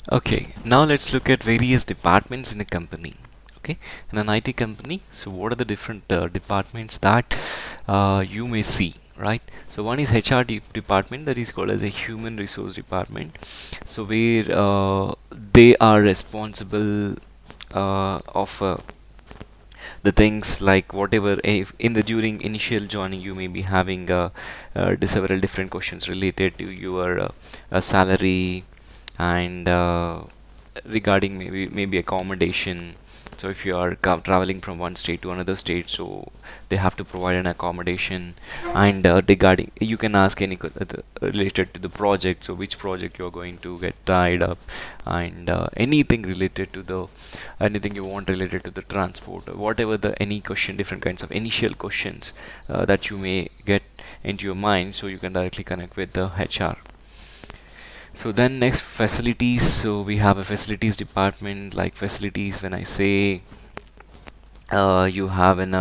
Okay, now let's look at various departments in a company. Okay, in an IT company, so what are the different departments that you may see, right? So one is HR department, that is called as a human resource department. So where they are responsible of the things like whatever, if in the during initial joining you may be having several different questions related to your salary, and regarding maybe accommodation. So if you are traveling from one state to another state, so they have to provide an accommodation. And regarding, you can ask any related to the project, so which project you're going to get tied up, and anything related to the anything you want related to the transport, or whatever the any question, different kinds of initial questions that you may get into your mind, so you can directly connect with the HR. So then next, facilities. So we have a facilities department. Like facilities, when I say, you have an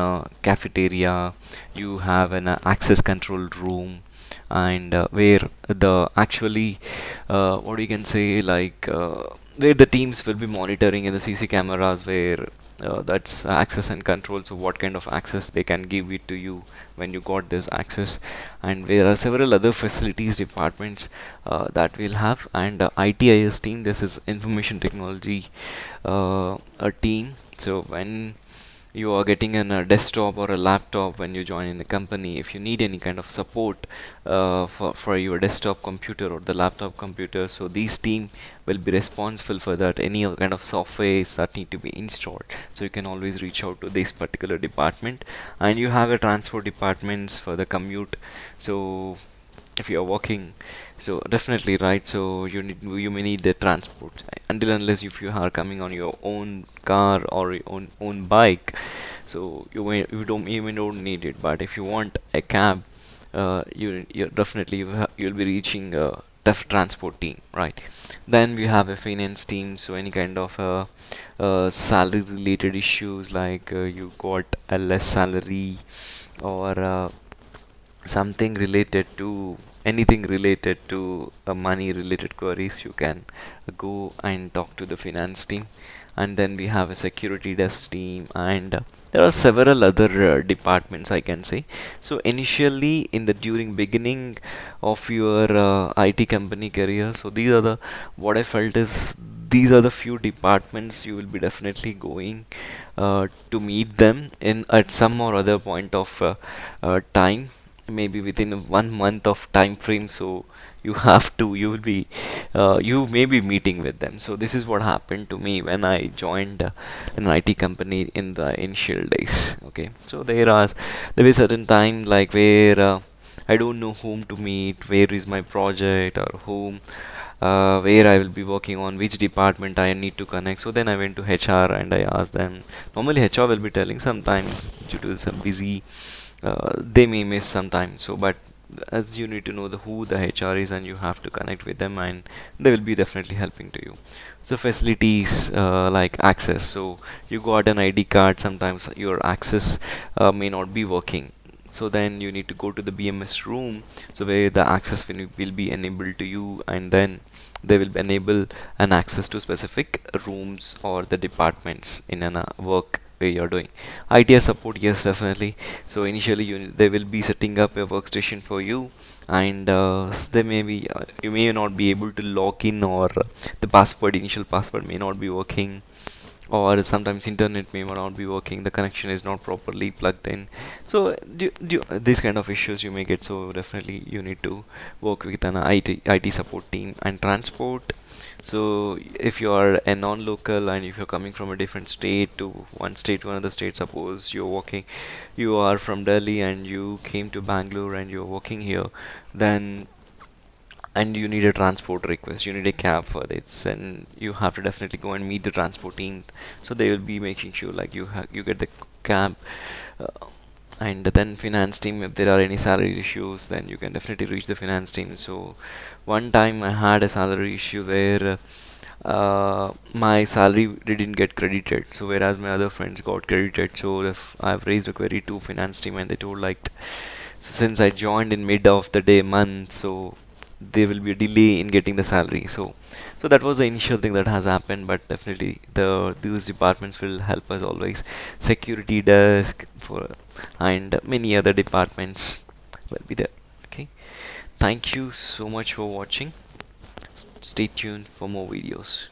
cafeteria, you have an access control room, and where the actually what you can say, like where the teams will be monitoring in the CC cameras, where that's access and control. So what kind of access they can give it to you when you got this access. And there are several other facilities departments that we'll have. And ITIS team, this is information technology a team. So when you are getting a desktop or a laptop when you join in the company, if you need any kind of support for your desktop computer or the laptop computer, so these team will be responsible for that, any kind of softwares that need to be installed. So you can always reach out to this particular department. And you have a transport departments for the commute. So if you're working, so definitely, right, so you may need the transport, until unless if you are coming on your own car or your own bike, so you may don't need it. But if you want a cab, you definitely you'll be reaching transport team, right? Then we have a finance team. So any kind of salary related issues, like you got a less salary, or something related to anything related to money related queries, you can go and talk to the finance team. And then we have a security desk team, and there are several other departments, I can say. So initially, in the during beginning of your IT company career, so these are the, what I felt is, these are the few departments you will be definitely going to meet them in at some or other point of time, maybe within 1 month of time frame. So you will be you may be meeting with them. So this is what happened to me when I joined an IT company in the initial days. Okay, so there is certain time like where I don't know whom to meet, where is my project, or whom where I will be working on, which department I need to connect. So then I went to HR and I asked them. Normally HR will be telling, sometimes due to some busy, they may miss sometimes. So but as you need to know the who the HR is, and you have to connect with them, and they will be definitely helping to you. So facilities, like access. So you got an ID card, sometimes your access may not be working. So then you need to go to the BMS room, so where the access will be enabled to you, and then they will enable an access to specific rooms or the departments in an work where you're doing. ITS support, yes, definitely. So initially they will be setting up a workstation for you, and they may be you may not be able to log in, or the password, initial password may not be working, or sometimes internet may not be working, the connection is not properly plugged in. So these kind of issues you may get. So definitely you need to work with an IT support team. And transport, so if you are a non-local, and if you're coming from a different state to one state to another state, suppose you are from Delhi and you came to Bangalore and you're working here, then, and you need a transport request, you need a cab for this, and you have to definitely go and meet the transport team. So they will be making sure like you get the cab. uh, and then finance team, if there are any salary issues, then you can definitely reach the finance team. So one time I had a salary issue where my salary didn't get credited, so whereas my other friends got credited. So if I've raised a query to finance team, and they told like, so since I joined in mid of the day month, so there will be a delay in getting the salary. So that was the initial thing that has happened, but definitely these departments will help us always. Security desk for and many other departments will be there. Okay, thank you so much for watching. Stay tuned for more videos.